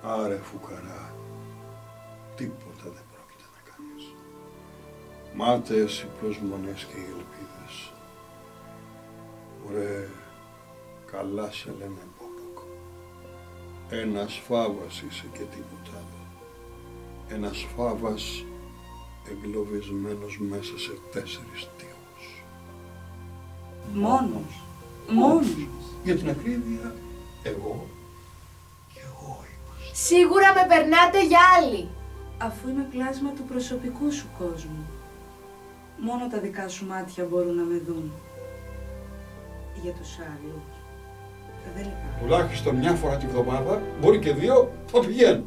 Άρε φουκαρά, τίποτα δεν πρόκειται να κάνεις. Μάταιες οι προσμονές και οι ελπίδες. Ωραία, καλά σε λένε Μπόμποκ. Ένας φάβας είσαι και τίποτα άλλο. Ένας φάβας εγκλωβισμένος μέσα σε 4 τείχους. Μόνος. Μόνος. Για την ακρίβεια, εγώ και εγώ είμαστε. Σίγουρα με περνάτε για άλλη. Αφού είμαι πλάσμα του προσωπικού σου κόσμου. Μόνο τα δικά σου μάτια μπορούν να με δουν. Για τους άλλους δεν λυπάμαι. Τουλάχιστον μια φορά τη βδομάδα, μπορεί και 2, θα πηγαίνω.